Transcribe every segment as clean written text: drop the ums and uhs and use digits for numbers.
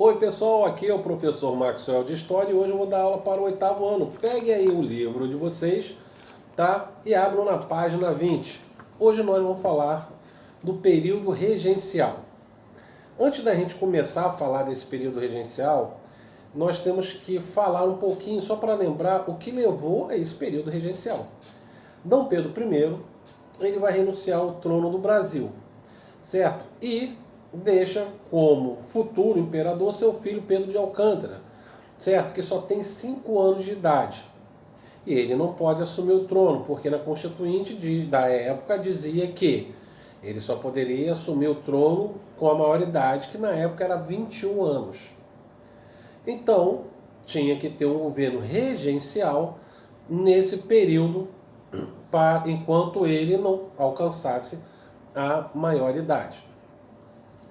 Oi pessoal, aqui é o professor Maxwell de História e hoje eu vou dar aula para o 8º ano. Pegue aí o livro de vocês, tá? E abram na página 20. Hoje nós vamos falar do período regencial. Antes da gente começar a falar desse período regencial, nós temos que falar um pouquinho só para lembrar o que levou a esse período regencial. Dom Pedro I, ele vai renunciar ao trono do Brasil, certo? E deixa como futuro imperador seu filho Pedro de Alcântara, certo? Que só tem 5 anos de idade. E ele não pode assumir o trono, porque na Constituinte da época dizia que ele só poderia assumir o trono com a maioridade, que na época era 21 anos. Então, tinha que ter um governo regencial nesse período, enquanto ele não alcançasse a maioridade.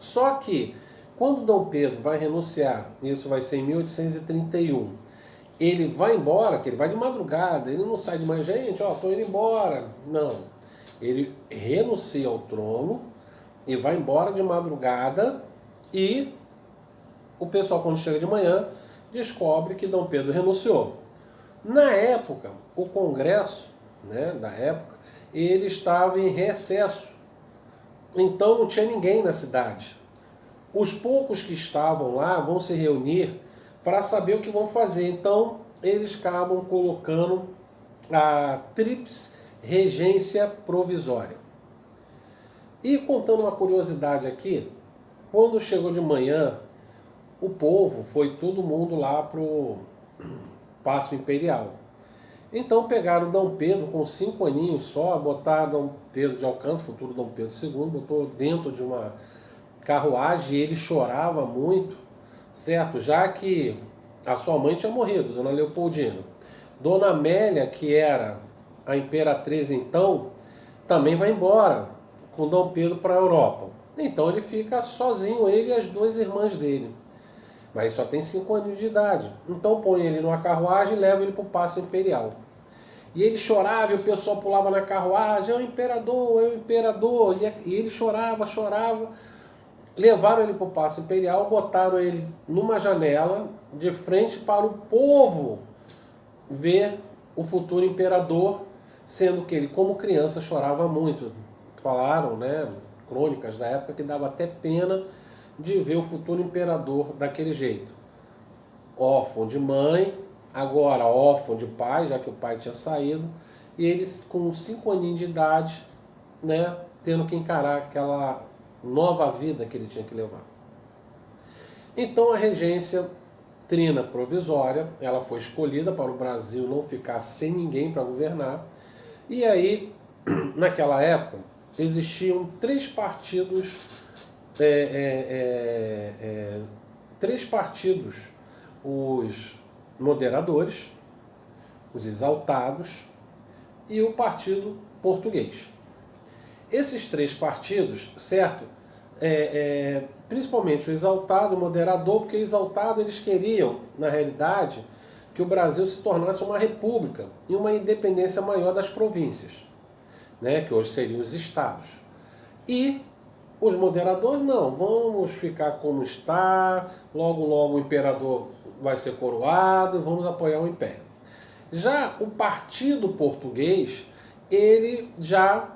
Só que, quando Dom Pedro vai renunciar, isso vai ser em 1831, ele vai embora, que ele vai de madrugada, ele não sai de manhã, gente, ó, tô indo embora. Não. Ele renuncia ao trono e vai embora de madrugada e o pessoal, quando chega de manhã, descobre que Dom Pedro renunciou. Na época, o Congresso, né, da época, ele estava em recesso. Então não tinha ninguém na cidade. Os poucos que estavam lá vão se reunir para saber o que vão fazer. Então eles acabam colocando a tríplice regência provisória. E contando uma curiosidade aqui, quando chegou de manhã, o povo foi todo mundo lá para o Paço Imperial. Então pegaram Dom Pedro com 5 aninhos só, botaram Dom Pedro de Alcântara, futuro Dom Pedro II, botou dentro de uma carruagem e ele chorava muito, certo? Já que a sua mãe tinha morrido, Dona Leopoldina. Dona Amélia, que era a imperatriz então, também vai embora com Dom Pedro para a Europa. Então ele fica sozinho, ele e as 2 irmãs dele. Mas só tem 5 anos de idade. Então põe ele numa carruagem e leva ele para o Paço Imperial. E ele chorava e o pessoal pulava na carruagem, é o imperador, é o imperador. E ele chorava. Levaram ele para o Paço Imperial, botaram ele numa janela, de frente para o povo ver o futuro imperador, sendo que ele, como criança, chorava muito. Falaram, né, crônicas da época, que dava até pena de ver o futuro imperador daquele jeito. Órfão de mãe, agora órfão de pai, já que o pai tinha saído, e eles com 5 aninhos de idade, né, tendo que encarar aquela nova vida que ele tinha que levar. Então a regência trina provisória, ela foi escolhida para o Brasil não ficar sem ninguém para governar, e aí, naquela época, existiam 3 partidos, os moderadores, os exaltados e o partido português. Esses 3 partidos, certo? Principalmente o exaltado e o moderador, porque o exaltado eles queriam, na realidade, que o Brasil se tornasse uma república e uma independência maior das províncias, né? Que hoje seriam os estados. E os moderadores, não, vamos ficar como está, logo logo o imperador vai ser coroado e vamos apoiar o império. Já o partido português, ele já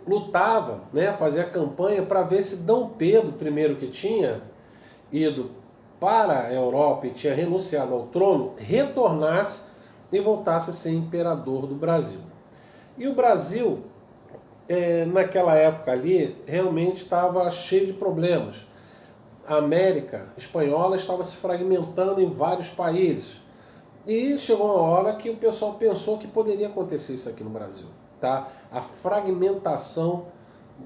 lutava, né, fazia campanha para ver se Dom Pedro I, que tinha ido para a Europa e tinha renunciado ao trono, retornasse e voltasse a ser imperador do Brasil. E o Brasil, naquela época ali, realmente estava cheio de problemas. A América espanhola estava se fragmentando em vários países. E chegou uma hora que o pessoal pensou que poderia acontecer isso aqui no Brasil. Tá? A fragmentação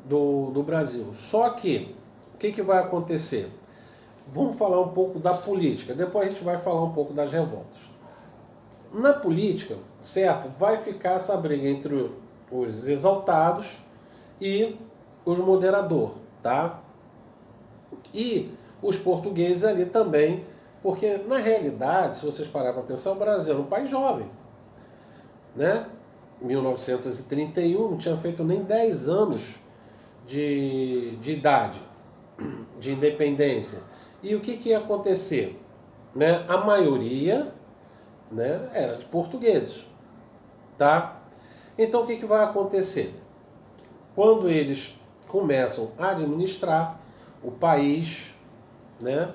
do Brasil. Só que, o que vai acontecer? Vamos falar um pouco da política, depois a gente vai falar um pouco das revoltas. Na política, certo, vai ficar essa briga entre os exaltados e os moderadores, tá? E os portugueses ali também, porque na realidade, se vocês pararem para pensar, o Brasil é um país jovem, né? 1931, não tinha feito nem 10 anos de idade, de independência. E o que ia acontecer? Né? A maioria, né, era de portugueses, tá? Então o que vai acontecer? Quando eles começam a administrar o país, né,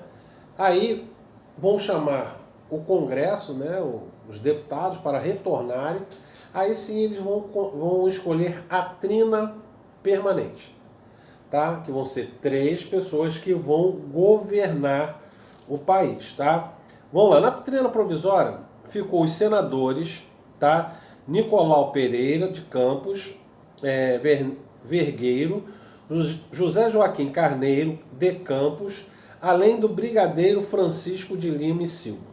aí vão chamar o Congresso, né, os deputados para retornarem, aí sim eles vão escolher a trina permanente, tá? Que vão ser 3 pessoas que vão governar o país, tá? Vamos lá, na trina provisória ficou os senadores, tá? Nicolau Pereira de Campos, Vergueiro, José Joaquim Carneiro de Campos, além do brigadeiro Francisco de Lima e Silva.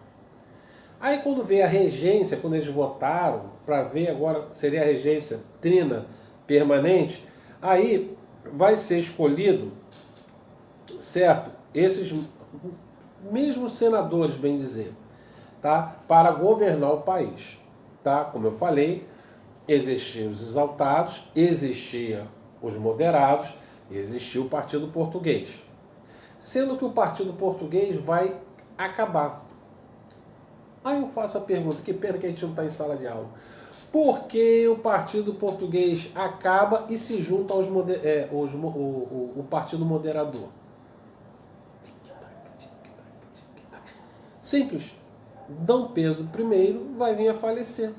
Aí quando veio a regência, quando eles votaram, para ver agora seria a regência trina permanente, aí vai ser escolhido, certo? Esses mesmos senadores, bem dizer, tá? Para governar o país, tá? Como eu falei, existiam os exaltados, existia os moderados, existia o Partido Português. Sendo que o Partido Português vai acabar. Aí eu faço a pergunta, que pena que a gente não está em sala de aula. Por que o Partido Português acaba e se junta aos o Partido Moderador? Simples. D. Pedro I vai vir a falecer.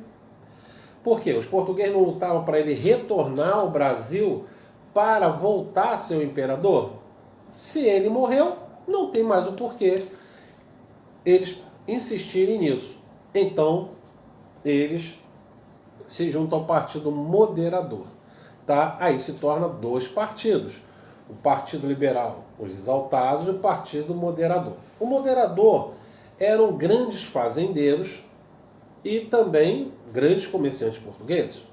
Por quê? Os portugueses não lutavam para ele retornar ao Brasil para voltar a ser o imperador? Se ele morreu, não tem mais o porquê eles insistirem nisso. Então, eles se juntam ao Partido Moderador. Tá? Aí se torna 2 partidos. O Partido Liberal, os exaltados, e o Partido Moderador. O Moderador eram grandes fazendeiros e também grandes comerciantes portugueses.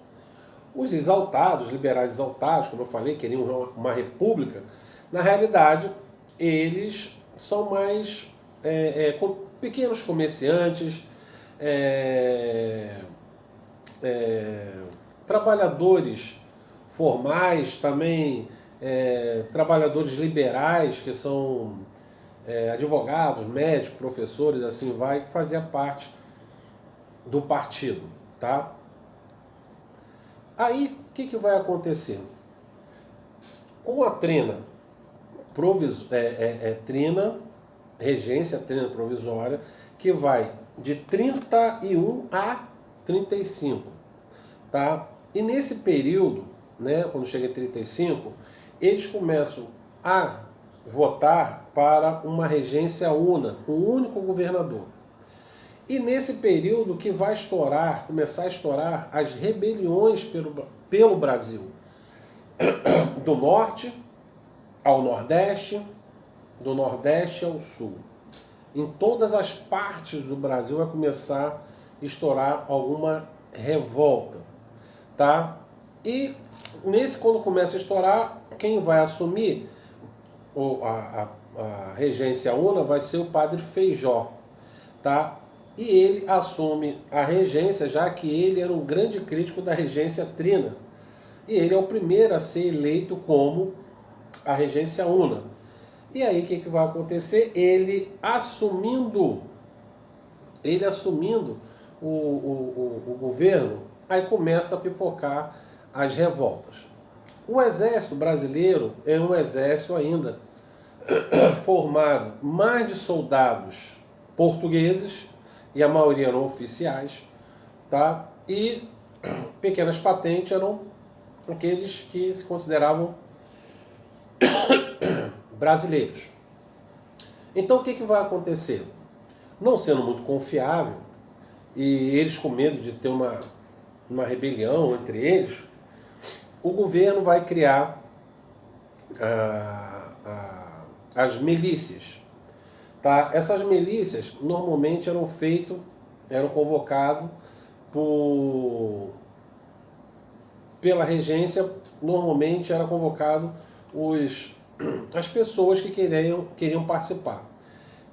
Os exaltados, liberais exaltados, como eu falei, queriam uma república. Na realidade, eles são mais pequenos comerciantes, trabalhadores formais, também trabalhadores liberais, que são advogados, médicos, professores, assim vai, que fazia parte do partido, tá? Aí, o que vai acontecer? Com a trina, regência, trina provisória, que vai de 31 a 35, tá? E nesse período, né, quando chega em 35, eles começam a votar para uma regência una, com um único governador. E nesse período que vai começar a estourar as rebeliões pelo Brasil, do norte ao nordeste, do nordeste ao sul. Em todas as partes do Brasil vai começar a estourar alguma revolta, tá? E quando começa a estourar, quem vai assumir a regência una vai ser o padre Feijó, tá? E ele assume a regência, já que ele era um grande crítico da regência trina. E ele é o primeiro a ser eleito como a regência una. E aí o que vai acontecer? Ele assumindo o governo, aí começa a pipocar as revoltas. O exército brasileiro é um exército ainda formado mais de soldados portugueses, e a maioria eram oficiais, tá? E pequenas patentes eram aqueles que se consideravam brasileiros. Então o que vai acontecer? Não sendo muito confiável, e eles com medo de ter uma rebelião entre eles, o governo vai criar as milícias. Tá? Essas milícias normalmente eram convocadas pela regência, normalmente era convocado as pessoas que queriam participar.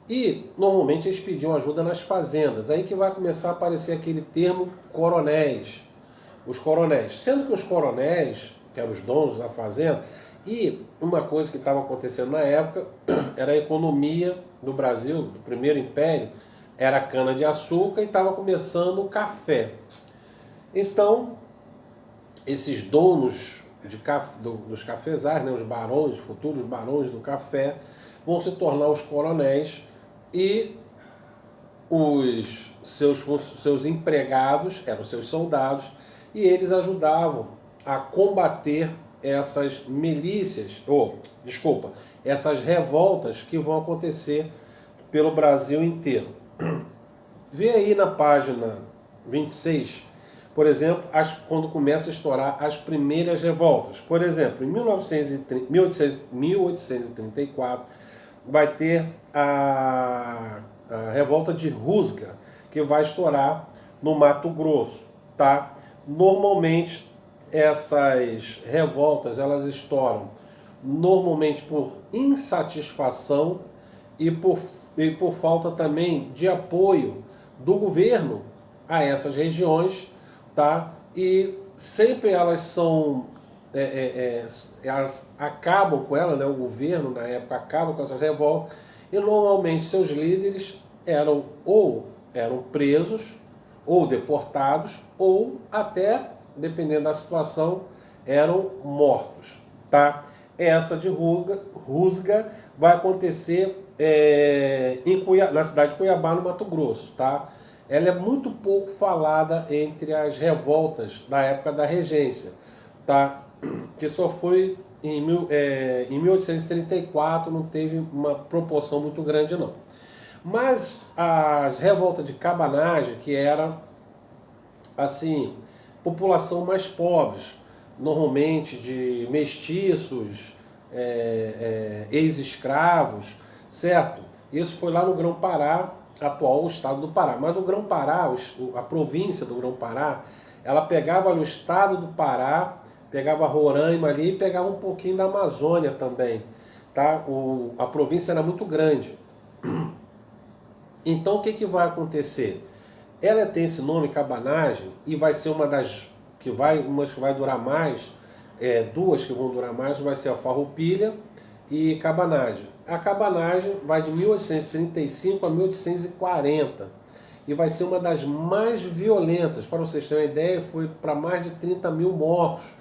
E normalmente eles pediam ajuda nas fazendas. Aí que vai começar a aparecer aquele termo coronéis. Os coronéis. Sendo que os coronéis, que eram os donos da fazenda, e uma coisa que estava acontecendo na época era a economia no Brasil, do primeiro império, era a cana-de-açúcar e estava começando o café. Então, esses donos dos cafezais, né, os barões, futuros barões do café, vão se tornar os coronéis e os seus empregados eram seus soldados e eles ajudavam a combater essas milícias, essas revoltas que vão acontecer pelo Brasil inteiro. Vê aí na página 26, por exemplo, quando começa a estourar as primeiras revoltas. Por exemplo, em 1834 vai ter a revolta de Rusga, que vai estourar no Mato Grosso, tá? Normalmente essas revoltas elas estouram normalmente por insatisfação e por falta também de apoio do governo a essas regiões, tá? E sempre elas são elas acabam com ela, né? O governo na época acaba com essas revoltas e normalmente seus líderes eram presos ou deportados ou até, dependendo da situação, eram mortos, tá? Essa de Rusga vai acontecer na cidade de Cuiabá, no Mato Grosso, tá? Ela é muito pouco falada entre as revoltas da época da regência, tá? Que só foi em 1834, não teve uma proporção muito grande não. Mas a revolta de Cabanagem, que era assim, população mais pobres, normalmente de mestiços, ex-escravos, certo? Isso foi lá no Grão-Pará, atual estado do Pará. Mas o Grão-Pará, a província do Grão-Pará, ela pegava ali o estado do Pará, pegava Roraima ali e pegava um pouquinho da Amazônia também, tá? A província era muito grande. Então o que vai acontecer? Ela tem esse nome, Cabanagem, e vai ser uma que vai durar mais, duas que vão durar mais, vai ser a Farroupilha e Cabanagem. A Cabanagem vai de 1835 a 1840 e vai ser uma das mais violentas. Para vocês terem uma ideia, foi para mais de 30 mil mortos.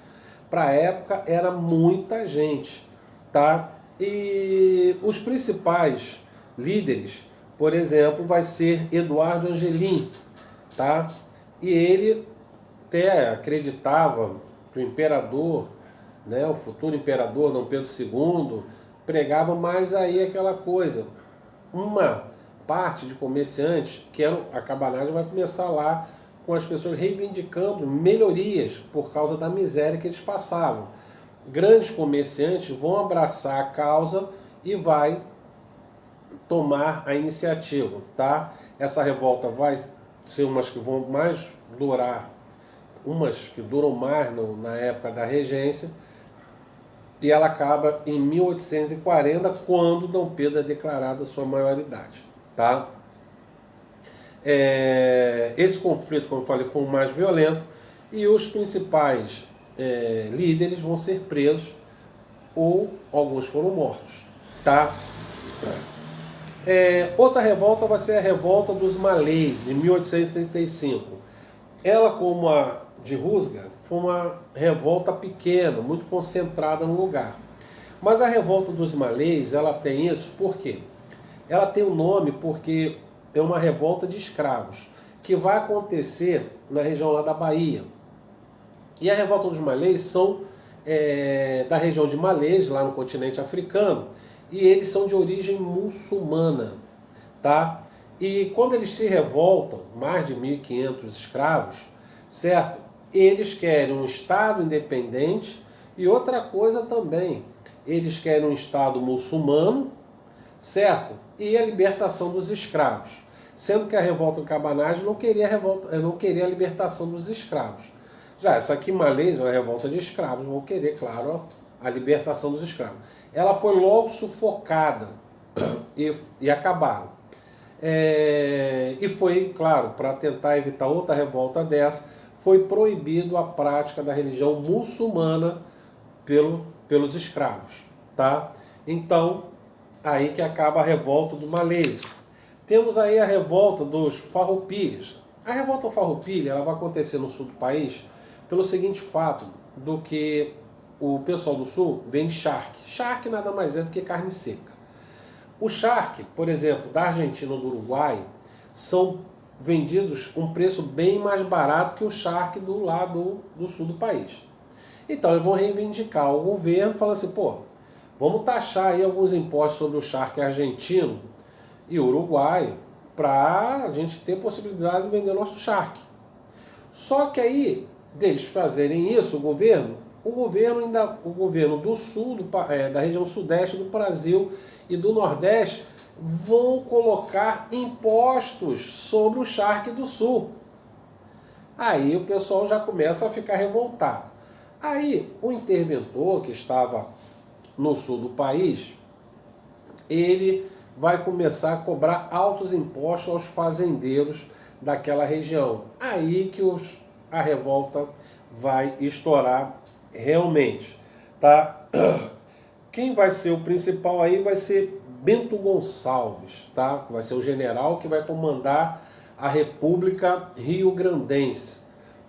Para a época era muita gente, tá? E os principais líderes, por exemplo, vai ser Eduardo Angelim, tá? E ele até acreditava que o imperador, né, o futuro imperador Dom Pedro II, pregava mais aí aquela coisa. Uma parte de comerciantes, a cabanagem vai começar lá com as pessoas reivindicando melhorias por causa da miséria que eles passavam. Grandes comerciantes vão abraçar a causa e vai tomar a iniciativa, tá? Essa revolta vai ser umas que vão mais durar, umas que duram mais na época da regência, e ela acaba em 1840, quando Dom Pedro é declarado a sua maioridade, tá? Esse conflito, como eu falei, foi o mais violento e os principais líderes vão ser presos ou alguns foram mortos, tá? Outra revolta vai ser a revolta dos Malês, de 1835. Ela, como a de Rusga, foi uma revolta pequena, muito concentrada no lugar. Mas a revolta dos Malês, ela tem isso por quê? Ela tem o nome porque é uma revolta de escravos, que vai acontecer na região lá da Bahia. E a revolta dos Malês são da região de Malês, lá no continente africano, e eles são de origem muçulmana, tá? E quando eles se revoltam, mais de 1.500 escravos, certo? Eles querem um Estado independente e outra coisa também, eles querem um Estado muçulmano, certo? E a libertação dos escravos. Sendo que a revolta do Cabanagem não queria a libertação dos escravos. Já essa aqui, Malês, é uma revolta de escravos, vão querer, claro, a libertação dos escravos. Ela foi logo sufocada e acabaram. E foi, claro, para tentar evitar outra revolta dessa, foi proibido a prática da religião muçulmana pelos escravos, tá? Então, aí que acaba a revolta do Malês. Temos aí a revolta dos farroupilhas. A revolta farroupilha ela vai acontecer no sul do país pelo seguinte fato, do que o pessoal do sul vende charque. Charque nada mais é do que carne seca. O charque, por exemplo, da Argentina ou do Uruguai, são vendidos com um preço bem mais barato que o charque do lado do sul do país. Então eles vão reivindicar ao governo, falando assim, pô, vamos taxar aí alguns impostos sobre o charque argentino e uruguaio para a gente ter possibilidade de vender nosso charque. Só que aí, deles fazerem isso, o governo do sul, da região sudeste do Brasil e do nordeste vão colocar impostos sobre o charque do sul. Aí o pessoal já começa a ficar revoltado. Aí o interventor que estava no sul do país, ele vai começar a cobrar altos impostos aos fazendeiros daquela região. Aí que a revolta vai estourar realmente, tá? Quem vai ser o principal aí vai ser Bento Gonçalves, tá? Vai ser o general que vai comandar a República Rio-Grandense.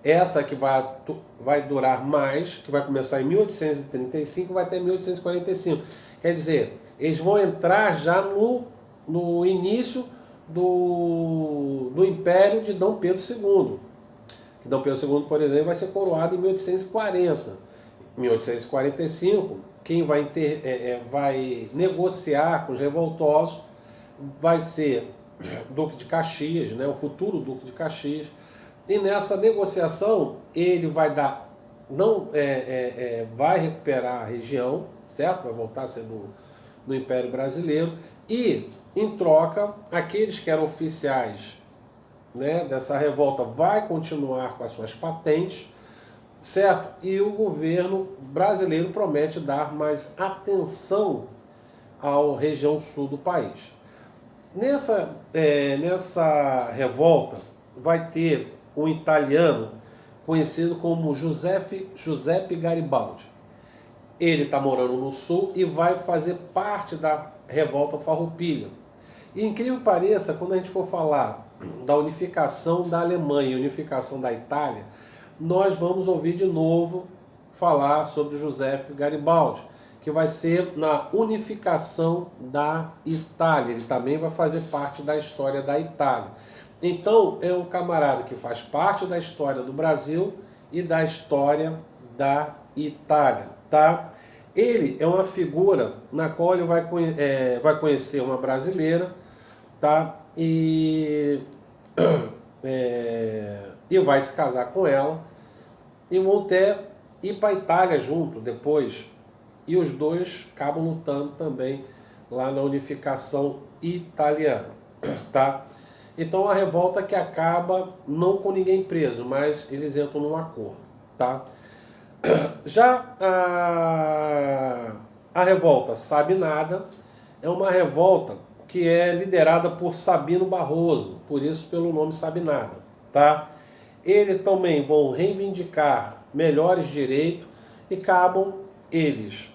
Essa que vai durar mais, que vai começar em 1835 e vai até 1845. Quer dizer, eles vão entrar já no início do Império de Dom Pedro II. Que Dom Pedro II, por exemplo, vai ser coroado em 1840. Em 1845, quem vai negociar com os revoltosos vai ser Duque de Caxias, né, o futuro Duque de Caxias. E nessa negociação ele vai vai recuperar a região, certo? Vai voltar a ser do Império Brasileiro. E, em troca, aqueles que eram oficiais, né, dessa revolta vai continuar com as suas patentes, certo? E o governo brasileiro promete dar mais atenção à região sul do país. Nessa revolta vai ter um italiano conhecido como Giuseppe Garibaldi. Ele está morando no sul e vai fazer parte da revolta farroupilha. E incrível que pareça, quando a gente for falar da unificação da Alemanha e unificação da Itália, nós vamos ouvir de novo falar sobre Giuseppe Garibaldi, que vai ser na unificação da Itália. Ele também vai fazer parte da história da Itália. Então, é um camarada que faz parte da história do Brasil e da história da Itália, tá? Ele é uma figura na qual ele vai conhecer uma brasileira, tá? E vai se casar com ela e vão até ir para a Itália junto depois. E os dois acabam lutando também lá na unificação italiana, tá? Então a revolta que acaba não com ninguém preso, mas eles entram num acordo, tá? Já a revolta Sabe Nada é uma revolta que é liderada por Sabino Barroso, por isso pelo nome Sabe Nada, tá? Eles também vão reivindicar melhores direitos e acabam eles.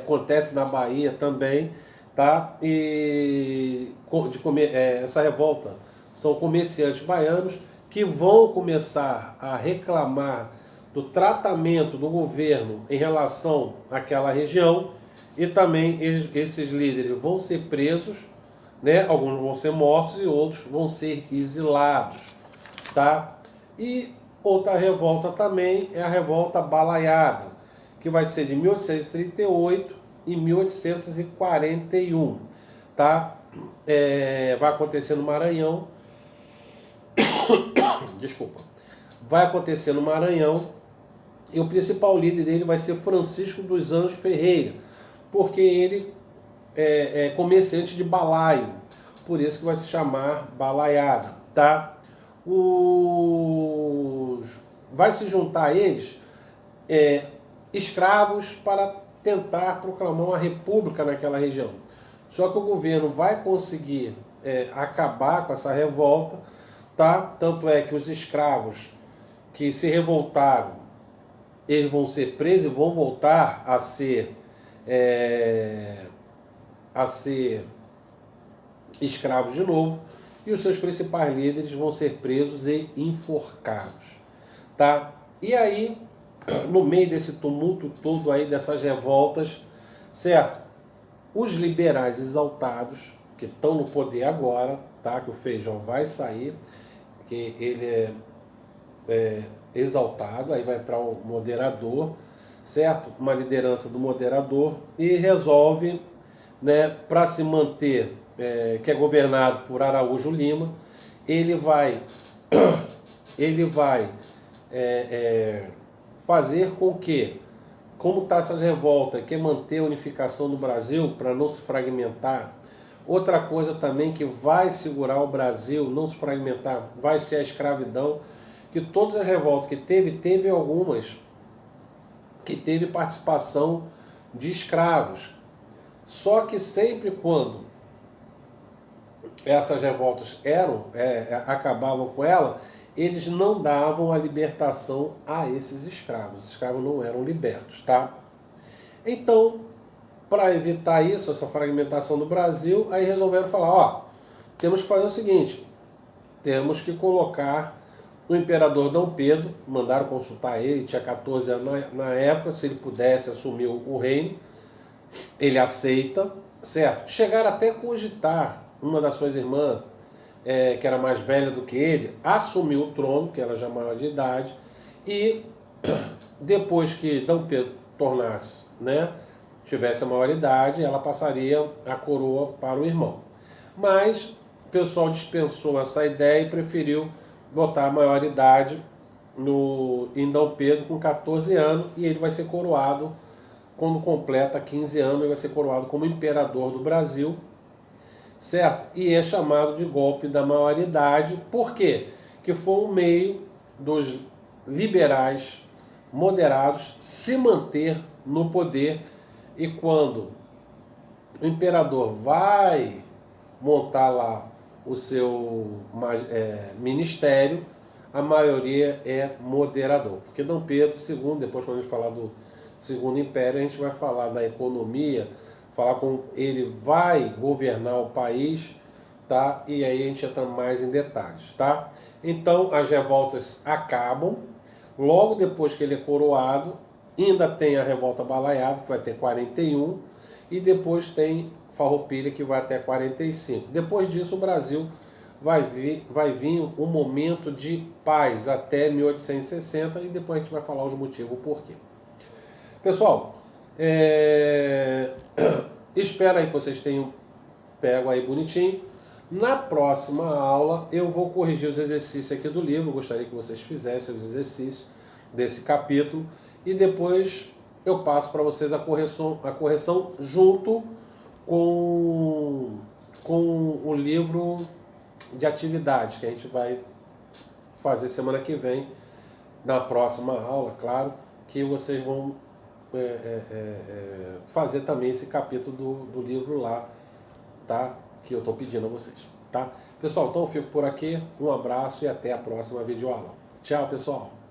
Acontece na Bahia também, tá? Essa revolta são comerciantes baianos que vão começar a reclamar do tratamento do governo em relação àquela região e também esses líderes vão ser presos, né? Alguns vão ser mortos e outros vão ser exilados, tá? E outra revolta também é a revolta Balaiada, que vai ser de 1838 e 1841, tá? Vai acontecer no Maranhão. Desculpa. Vai acontecer no Maranhão e o principal líder dele vai ser Francisco dos Anjos Ferreira, porque ele é comerciante de balaio, por isso que vai se chamar Balaiada, tá? Vai se juntar a eles escravos para tentar proclamar uma república naquela região. Só que o governo vai conseguir acabar com essa revolta, tá? Tanto é que os escravos que se revoltaram, eles vão ser presos e vão voltar a ser a ser escravos de novo, e os seus principais líderes vão ser presos e enforcados, tá? E aí, no meio desse tumulto todo aí, dessas revoltas, certo? Os liberais exaltados, que estão no poder agora, tá? Que o Feijão vai sair, que ele é exaltado, aí vai entrar o moderador, certo? Uma liderança do moderador, e resolve, né, para se manter, que é governado por Araújo Lima, ele vai, ele vai fazer com que, como está essa revolta, quer manter a unificação do Brasil para não se fragmentar. Outra coisa também que vai segurar o Brasil, não se fragmentar, vai ser a escravidão, que todas as revoltas que teve algumas que teve participação de escravos. Só que sempre quando essas revoltas acabavam com ela, eles não davam a libertação a esses escravos. Os escravos não eram libertos, tá? Então, para evitar isso, essa fragmentação do Brasil, aí resolveram falar, ó, temos que fazer o seguinte, temos que colocar o imperador Dom Pedro, mandaram consultar ele, tinha 14 anos na época, se ele pudesse assumir o reino, ele aceita, certo? Chegaram até a cogitar uma das suas irmãs, que era mais velha do que ele, assumiu o trono, que era já maior de idade, e depois que Dom Pedro tornasse, né, tivesse a maioridade, ela passaria a coroa para o irmão. Mas o pessoal dispensou essa ideia e preferiu botar a maioridade em Dom Pedro com 14 anos, e ele vai ser coroado quando completa 15 anos, ele vai ser coroado como imperador do Brasil, certo? E é chamado de golpe da maioridade. Por quê? Que foi um meio dos liberais moderados se manter no poder, e quando o imperador vai montar lá o seu ministério, a maioria é moderador. Porque Dom Pedro II, depois quando a gente falar do Segundo Império, a gente vai falar da economia, falar como ele vai governar o país, tá? E aí a gente entra mais em detalhes, tá? Então as revoltas acabam, logo depois que ele é coroado, ainda tem a revolta Balaiada, que vai ter 41, e depois tem Farroupilha, que vai até 45. Depois disso o Brasil vai vir um momento de paz até 1860, e depois a gente vai falar os motivos por quê. Pessoal, espero aí que vocês tenham pego aí bonitinho. Na próxima aula eu vou corrigir os exercícios aqui do livro, gostaria que vocês fizessem os exercícios desse capítulo, e depois eu passo para vocês a correção junto com o livro de atividades que a gente vai fazer semana que vem, na próxima aula, claro, que vocês vão fazer também esse capítulo do livro lá, tá? Que eu estou pedindo a vocês, tá? Pessoal, então eu fico por aqui, um abraço e até a próxima videoaula. Tchau, pessoal!